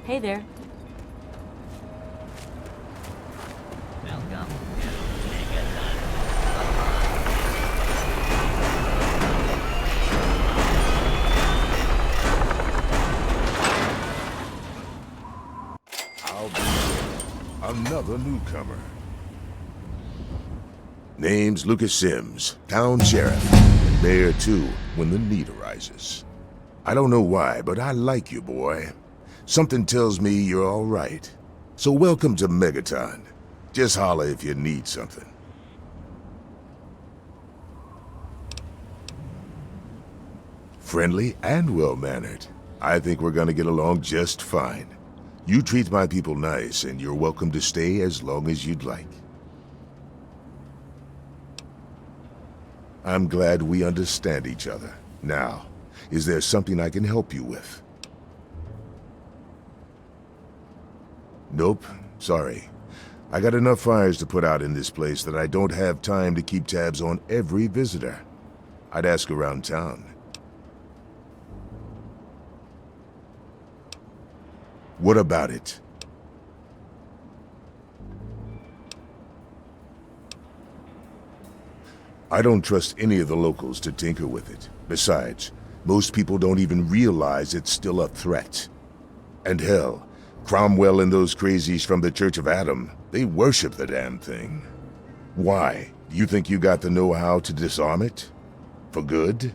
Hey there. Welcome to Megaton. I'll be another newcomer. Name's Lucas Sims, town sheriff, and mayor too when the need arises. I don't know why, but I like you, boy. Something tells me you're all right. So welcome to Megaton. Just holler if you need something. Friendly and well-mannered. I think we're gonna get along just fine. You treat my people nice, and you're welcome to stay as long as you'd like. I'm glad we understand each other. Now, is there something I can help you with? Nope, sorry. I got enough fires to put out in this place that I don't have time to keep tabs on every visitor. I'd ask around town. What about it? I don't trust any of the locals to tinker with it. Besides, most people don't even realize it's still a threat. And hell, Cromwell and those crazies from the Church of Adam, they worship the damn thing. Why? Do you think you got the know-how to disarm it? For good?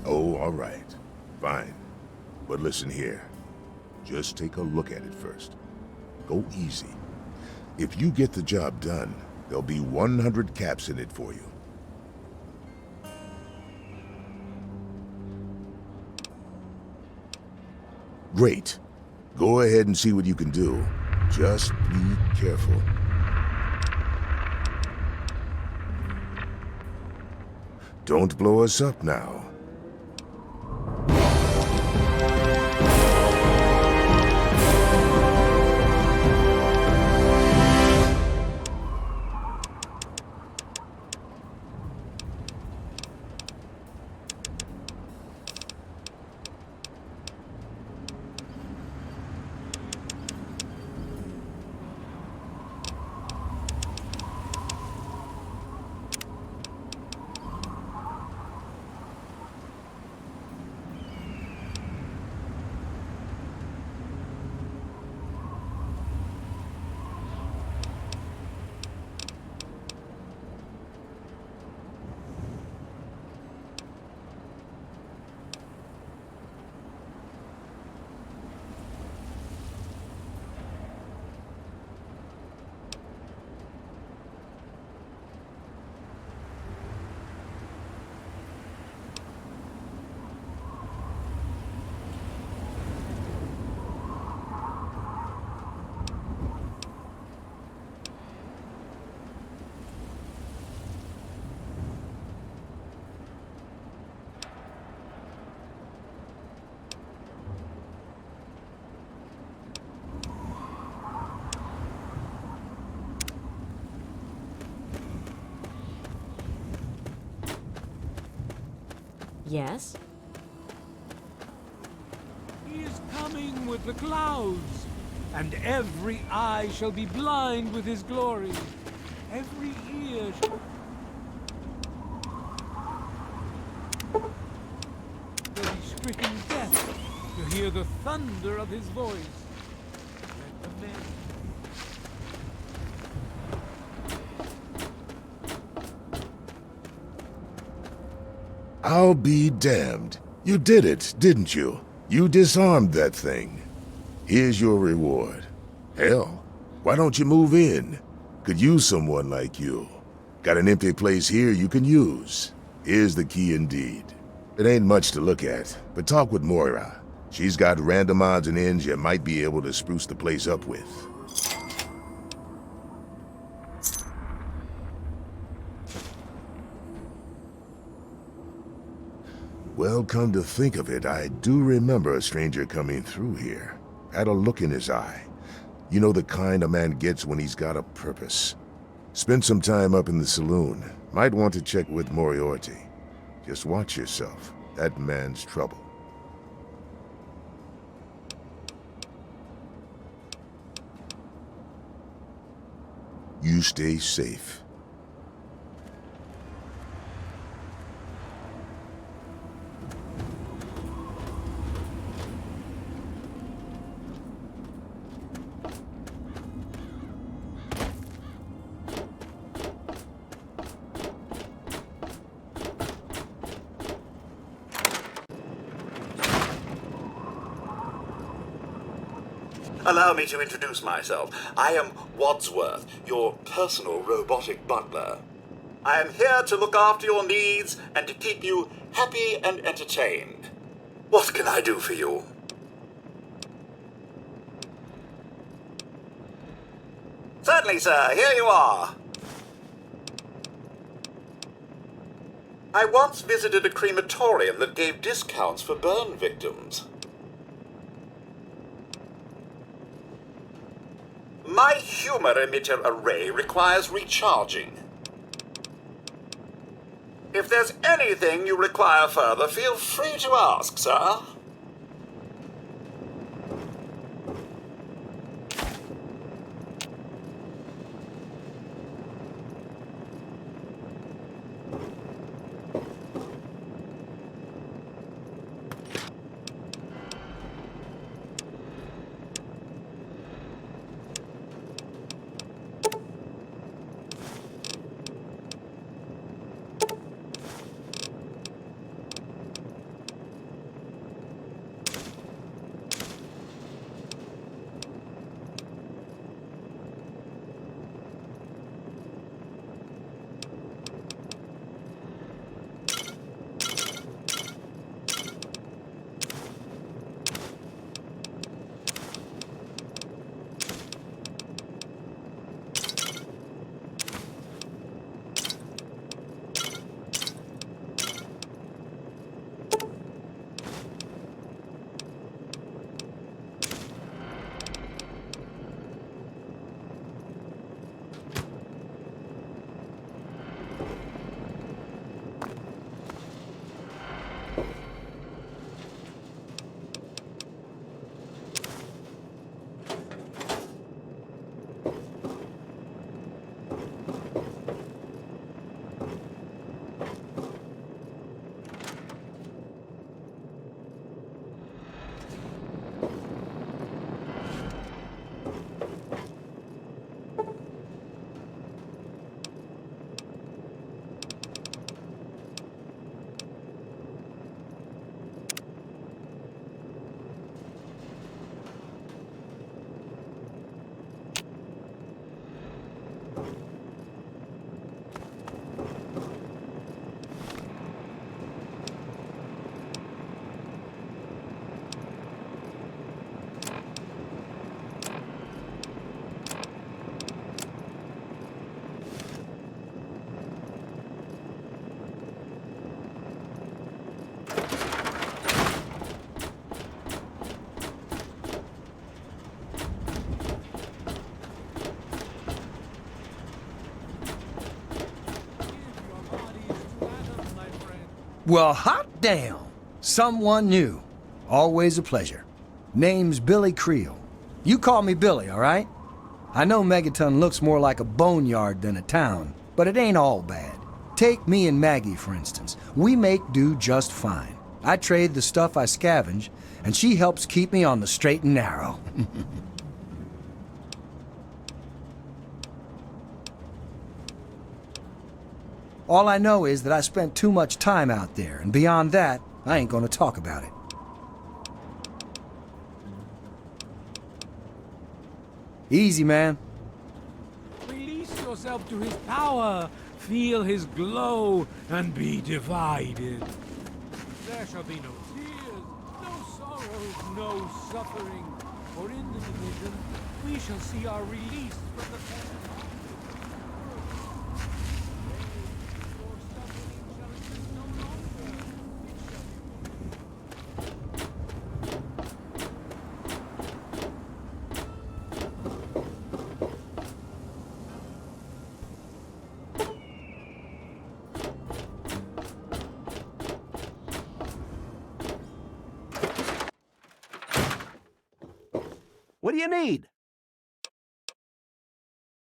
Oh, all right. Fine. But listen here. Just take a look at it first. Go easy. If you get the job done, there'll be 100 caps in it for you. Great. Go ahead and see what you can do. Just be careful. Don't blow us up now. Yes? He is coming with the clouds, and every eye shall be blind with his glory. Every ear shall be stricken deaf to hear the thunder of his voice. Let the men I'll be damned. You did it, didn't you? You disarmed that thing. Here's your reward. Hell, why don't you move in? Could use someone like you. Got an empty place here you can use. Here's the key indeed. It ain't much to look at, but talk with Moira. She's got random odds and ends you might be able to spruce the place up with. Well, come to think of it, I do remember a stranger coming through here. Had a look in his eye. You know the kind a man gets when he's got a purpose. Spend some time up in the saloon. Might want to check with Moriarty. Just watch yourself. That man's trouble. You stay safe. Allow me to introduce myself. I am Wadsworth, your personal robotic butler. I am here to look after your needs and to keep you happy and entertained. What can I do for you? Certainly, sir. Here you are. I once visited a crematorium that gave discounts for burn victims. My humor emitter array requires recharging. If there's anything you require further, feel free to ask, sir. Well, hot damn! Someone new. Always a pleasure. Name's Billy Creel. You call me Billy, all right? I know Megaton looks more like a boneyard than a town, but it ain't all bad. Take me and Maggie, for instance. We make do just fine. I trade the stuff I scavenge, and she helps keep me on the straight and narrow. All I know is that I spent too much time out there, and beyond that, I ain't gonna talk about it. Easy, man. Release yourself to his power, feel his glow, and be divided. There shall be no tears, no sorrows, no suffering. For in the division, we shall see our release from the past. What do you need?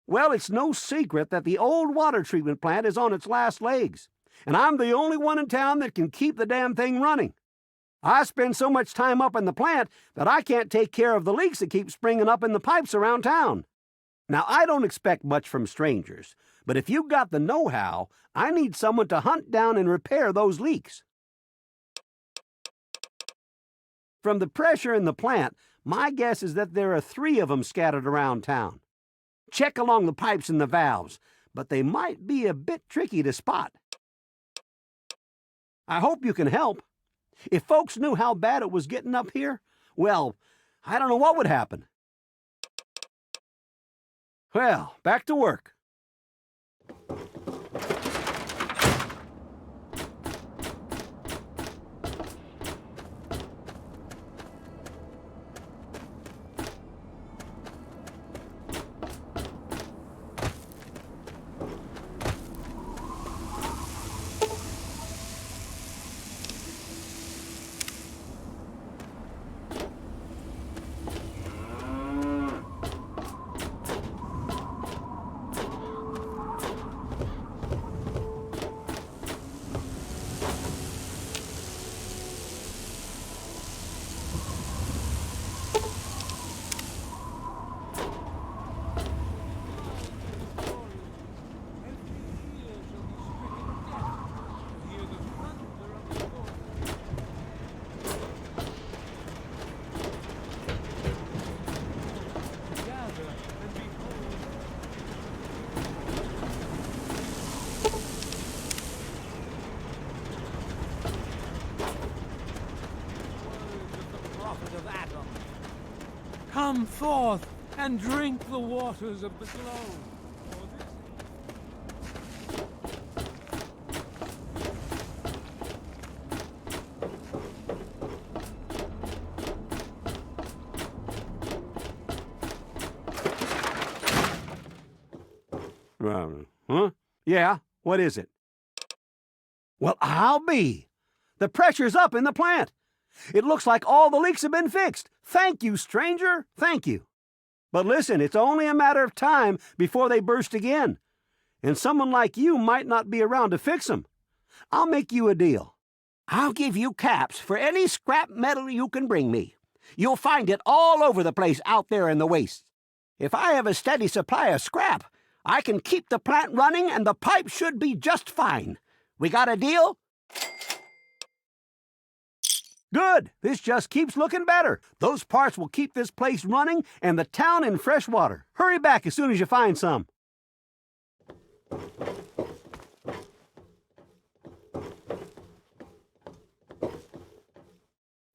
Well, it's no secret that the old water treatment plant is on its last legs, and I'm the only one in town that can keep the damn thing running. I spend so much time up in the plant that I can't take care of the leaks that keep springing up in the pipes around town. Now, I don't expect much from strangers, but if you've got the know-how, I need someone to hunt down and repair those leaks. From the pressure in the plant, my guess is that there are 3 of them scattered around town. Check along the pipes and the valves, but they might be a bit tricky to spot. I hope you can help. If folks knew how bad it was getting up here, well, I don't know what would happen. Well, back to work. Come forth and drink the waters of the globe. Huh? Yeah, what is it? Well, I'll be. The pressure's up in the plant. It looks like all the leaks have been fixed. Thank you, stranger. Thank you. But listen, it's only a matter of time before they burst again. And someone like you might not be around to fix them. I'll make you a deal. I'll give you caps for any scrap metal you can bring me. You'll find it all over the place out there in the wastes. If I have a steady supply of scrap, I can keep the plant running and the pipe should be just fine. We got a deal? Good. This just keeps looking better. Those parts will keep this place running and the town in fresh water. Hurry back as soon as you find some.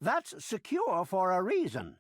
That's secure for a reason.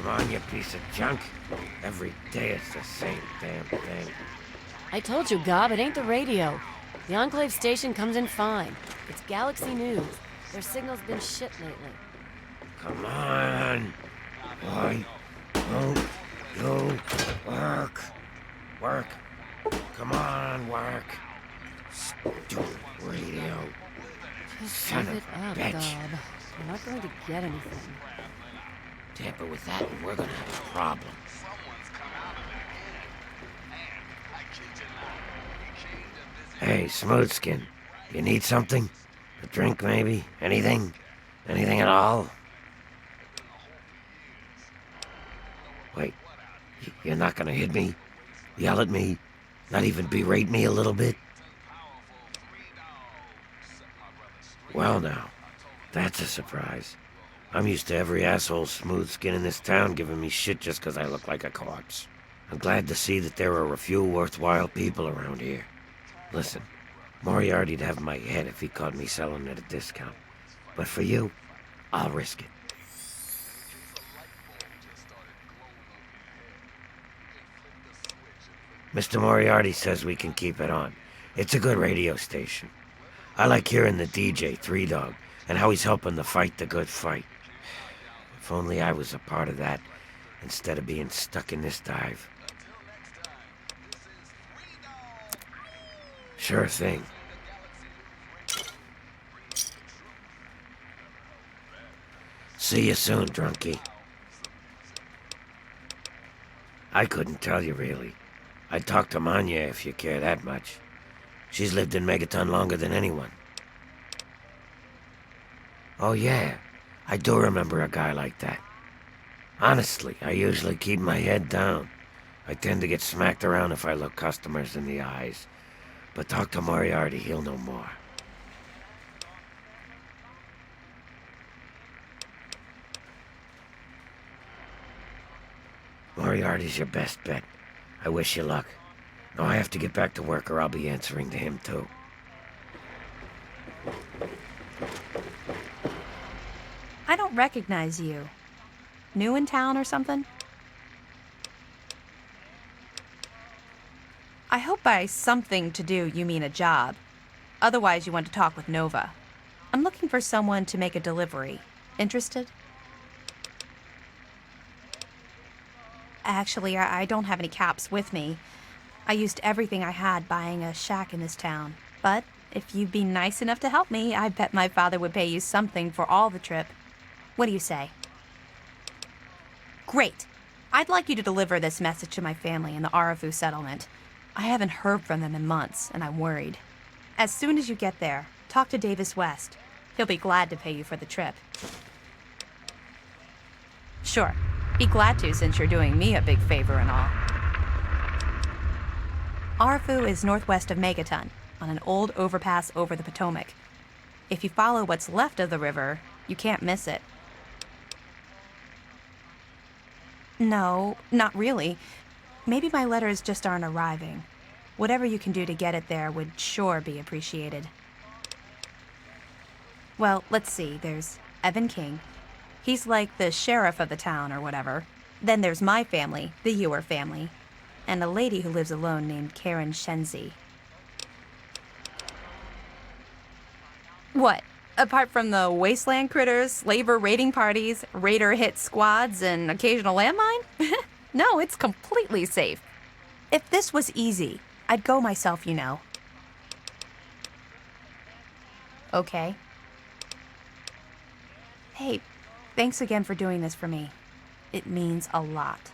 Come on, you piece of junk. Every day it's the same damn thing. I told you, Gob, it ain't the radio. The Enclave station comes in fine. It's Galaxy News. Their signal's been shit lately. Come on. Why don't you work? Work. Come on, work. Stupid radio. Just Son give of it a up, bitch. Gob. You're not going to get anything. Tamper with that and we're gonna have a problem. Hey, Smoothskin. You need something? A drink, maybe? Anything? Anything at all? Wait. You're not gonna hit me? Yell at me? Not even berate me a little bit? Well now, that's a surprise. I'm used to every asshole smooth skin in this town giving me shit just 'cause I look like a corpse. I'm glad to see that there are a few worthwhile people around here. Listen, Moriarty'd have my head if he caught me selling at a discount. But for you, I'll risk it. Mr. Moriarty says we can keep it on. It's a good radio station. I like hearing the DJ, Three Dog, and how he's helping to fight the good fight. If only I was a part of that, instead of being stuck in this dive. Sure thing. See you soon, drunkie. I couldn't tell you, really. I'd talk to Manya if you care that much. She's lived in Megaton longer than anyone. Oh yeah, I do remember a guy like that. Honestly, I usually keep my head down. I tend to get smacked around if I look customers in the eyes. But talk to Moriarty, he'll know more. Moriarty's your best bet. I wish you luck. Now I have to get back to work or I'll be answering to him too. I don't recognize you. New in town or something? I hope by something to do you mean a job. Otherwise you want to talk with Nova. I'm looking for someone to make a delivery. Interested? Actually, I don't have any caps with me. I used everything I had buying a shack in this town. But if you'd be nice enough to help me, I bet my father would pay you something for all the trip. What do you say? Great. I'd like you to deliver this message to my family in the Arafu settlement. I haven't heard from them in months, and I'm worried. As soon as you get there, talk to Davis West. He'll be glad to pay you for the trip. Sure. Be glad to, since you're doing me a big favor and all. Arafu is northwest of Megaton, on an old overpass over the Potomac. If you follow what's left of the river, you can't miss it. No, not really. Maybe my letters just aren't arriving. Whatever you can do to get it there would sure be appreciated. Well, let's see. There's Evan King. He's like the sheriff of the town or whatever. Then there's my family, the Ewer family, and a lady who lives alone named Karen Shenzi. What? Apart from the wasteland critters, slaver raiding parties, raider hit squads, and occasional landmine? No, it's completely safe. If this was easy, I'd go myself, you know. Okay. Hey, thanks again for doing this for me. It means a lot.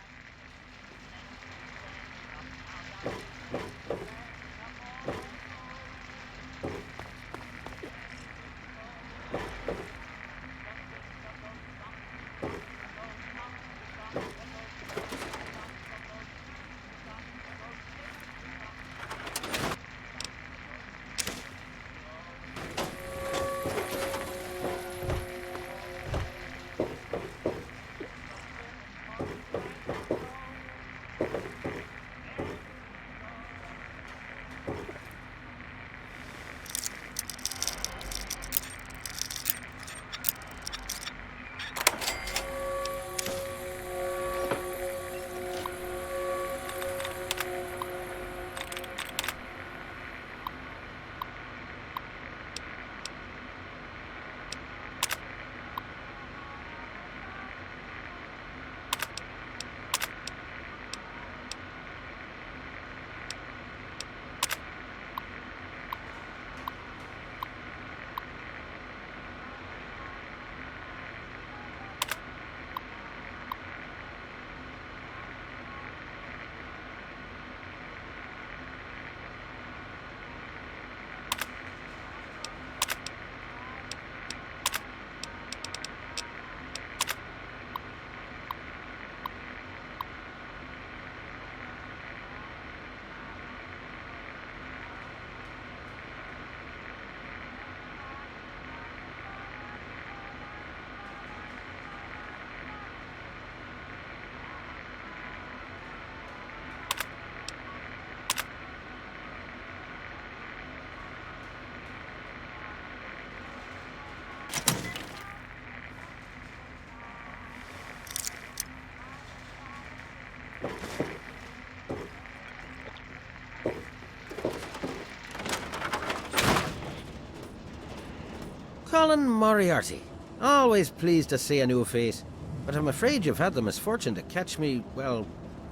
Colin Moriarty. Always pleased to see a new face. But I'm afraid you've had the misfortune to catch me, well,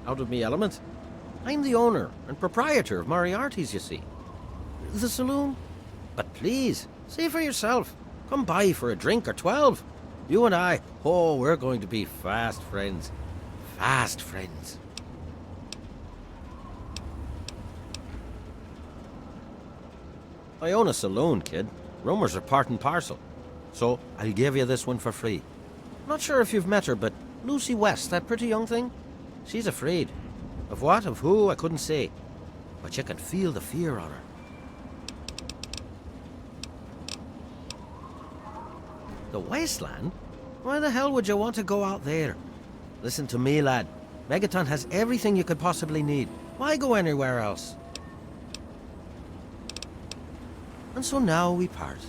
out of me element. I'm the owner and proprietor of Moriarty's, you see. The saloon. But please, see for yourself. Come by for a drink or 12. You and I, oh, we're going to be fast friends. Fast friends. I own a saloon, kid. Rumors are part and parcel. So, I'll give you this one for free. Not sure if you've met her, but Lucy West, that pretty young thing? She's afraid. Of what, of who, I couldn't say. But you can feel the fear on her. The wasteland? Why the hell would you want to go out there? Listen to me, lad. Megaton has everything you could possibly need. Why go anywhere else? And so now we part.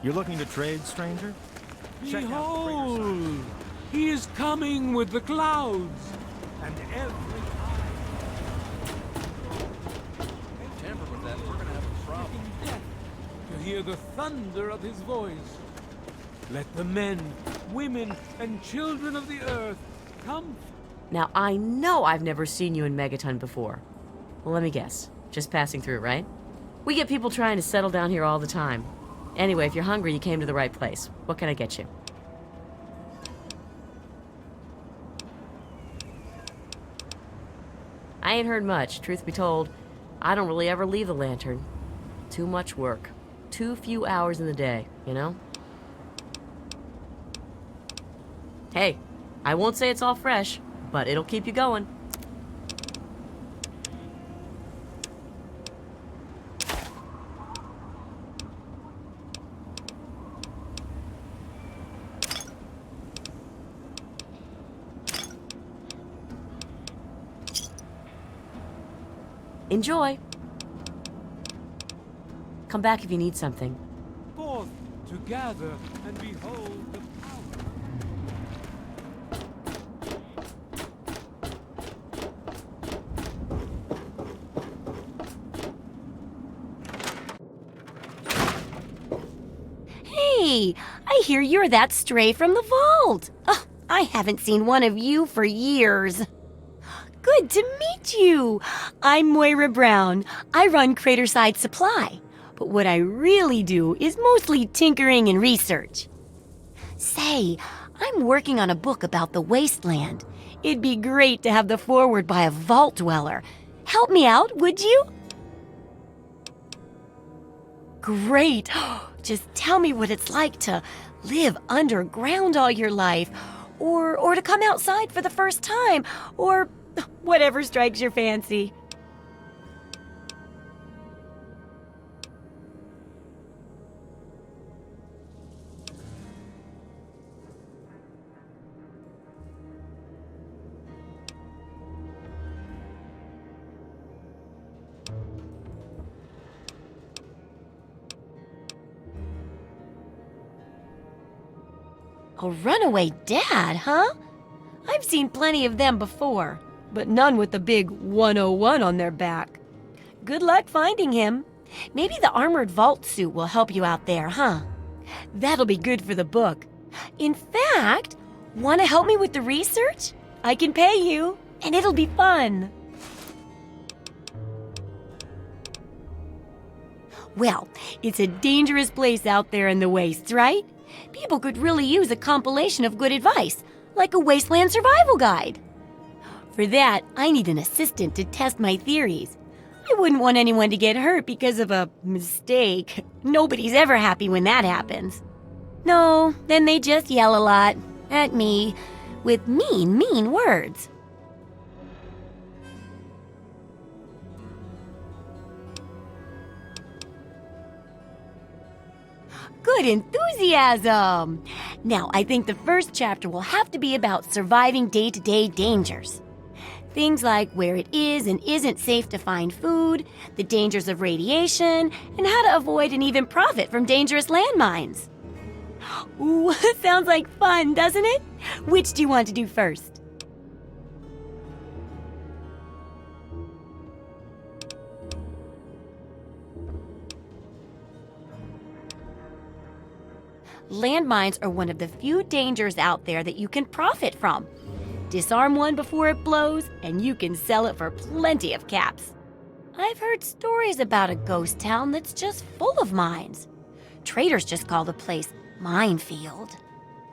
You're looking to trade, stranger? Behold! He is coming with the clouds, and every eye. Tamper with that, we're gonna have a problem. Death to hear the thunder of his voice. Let the men, women, and children of the earth come. Now, I know I've never seen you in Megaton before. Well, let me guess. Just passing through, right? We get people trying to settle down here all the time. Anyway, if you're hungry, you came to the right place. What can I get you? I ain't heard much. Truth be told, I don't really ever leave the lantern. Too much work. Too few hours in the day, you know? Hey, I won't say it's all fresh, but it'll keep you going. Enjoy. Come back if you need something. Forth together and behold the power. Hey, I hear you're that stray from the vault. Oh, I haven't seen one of you for years. Good to meet you. I'm Moira Brown. I run Craterside Supply. But what I really do is mostly tinkering and research. Say, I'm working on a book about the wasteland. It'd be great to have the foreword by a vault dweller. Help me out, would you? Great. Just tell me what it's like to live underground all your life, or to come outside for the first time, or whatever strikes your fancy. A runaway dad, huh? I've seen plenty of them before, but none with the big 101 on their back. Good luck finding him. Maybe the armored vault suit will help you out there, huh? That'll be good for the book. In fact, want to help me with the research? I can pay you, and it'll be fun. Well, it's a dangerous place out there in the wastes, right? People could really use a compilation of good advice, like a wasteland survival guide. For that, I need an assistant to test my theories. I wouldn't want anyone to get hurt because of a mistake. Nobody's ever happy when that happens. No, then they just yell a lot at me with mean words. Good enthusiasm! Now, I think the first chapter will have to be about surviving day-to-day dangers. Things like where it is and isn't safe to find food, the dangers of radiation, and how to avoid and even profit from dangerous landmines. Ooh, sounds like fun, doesn't it? Which do you want to do first? Landmines are one of the few dangers out there that you can profit from. Disarm one before it blows, and you can sell it for plenty of caps. I've heard stories about a ghost town that's just full of mines. Traders just call the place Minefield.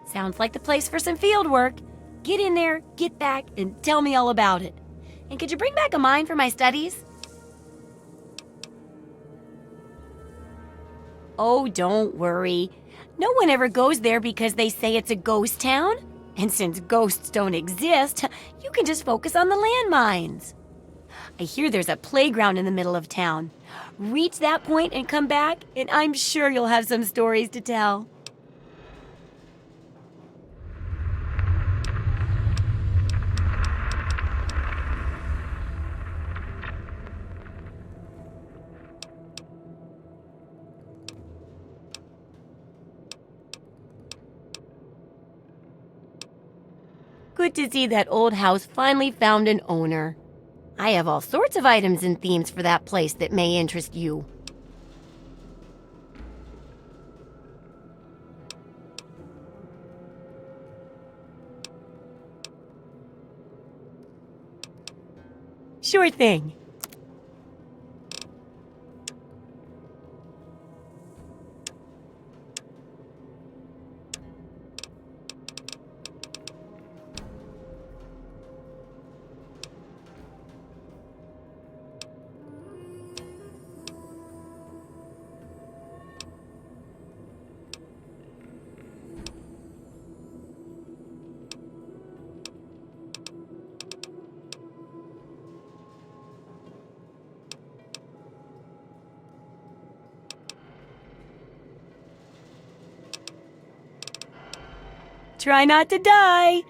Sounds like the place for some field work. Get in there, get back, and tell me all about it. And could you bring back a mine for my studies? Oh, don't worry. No one ever goes there because they say it's a ghost town. And since ghosts don't exist, you can just focus on the landmines. I hear there's a playground in the middle of town. Reach that point and come back, and I'm sure you'll have some stories to tell. Good to see that old house finally found an owner. I have all sorts of items and themes for that place that may interest you. Sure thing. Try not to die.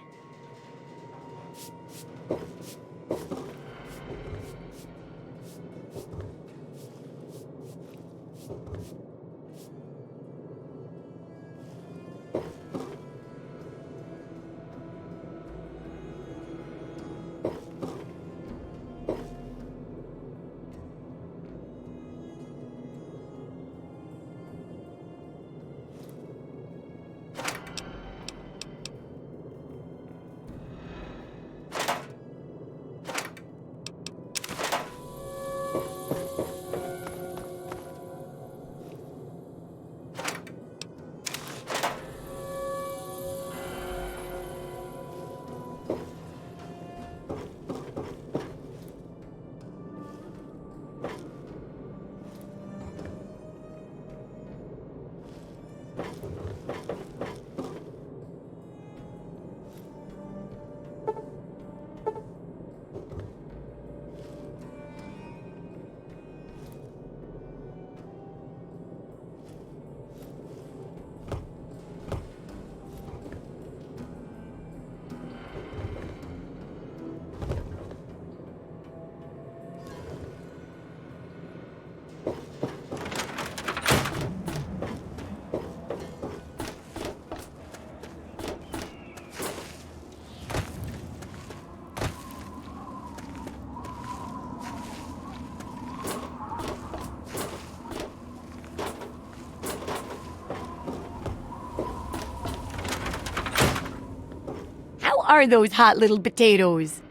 Are those hot little potatoes?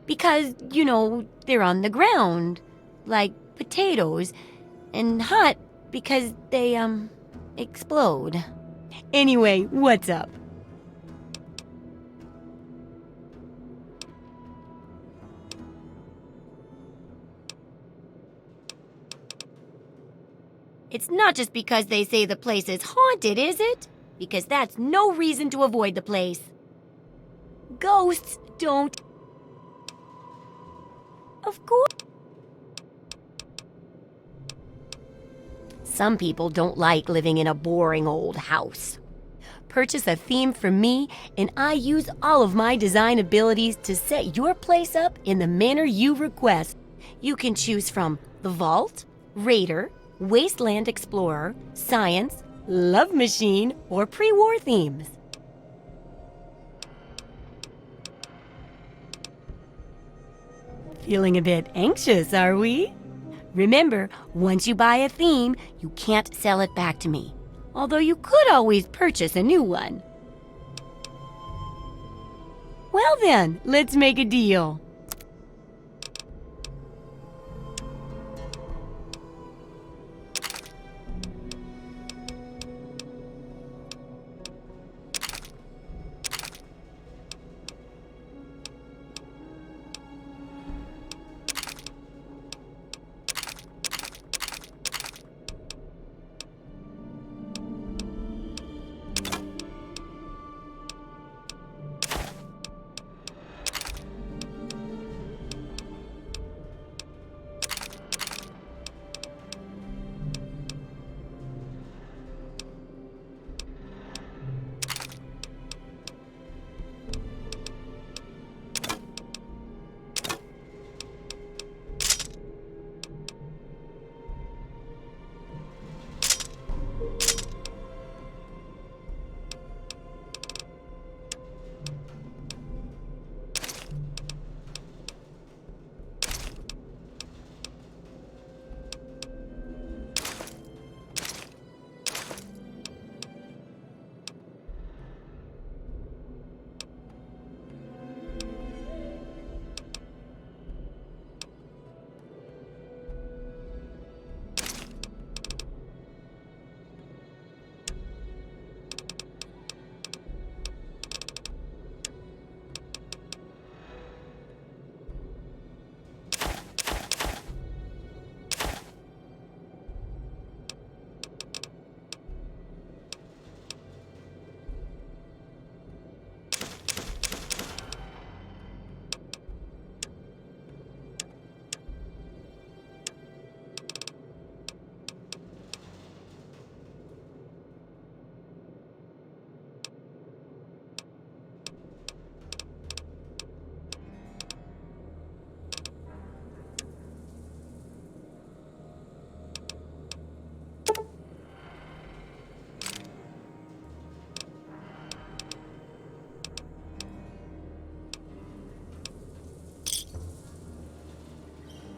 Because, they're on the ground, like potatoes. And hot because they, explode. Anyway, what's up? It's not just because they say the place is haunted, is it? Because that's no reason to avoid the place. Ghosts don't... Of course... Some people don't like living in a boring old house. Purchase a theme from me, and I use all of my design abilities to set your place up in the manner you request. You can choose from the Vault, Raider, Wasteland Explorer, Science, Love Machine, or pre-war themes. Feeling a bit anxious, are we? Remember, once you buy a theme, you can't sell it back to me. Although you could always purchase a new one. Well then, let's make a deal.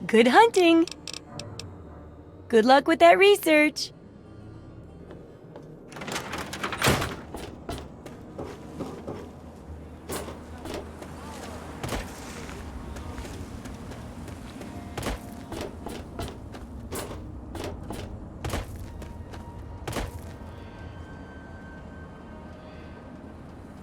Good hunting! Good luck with that research!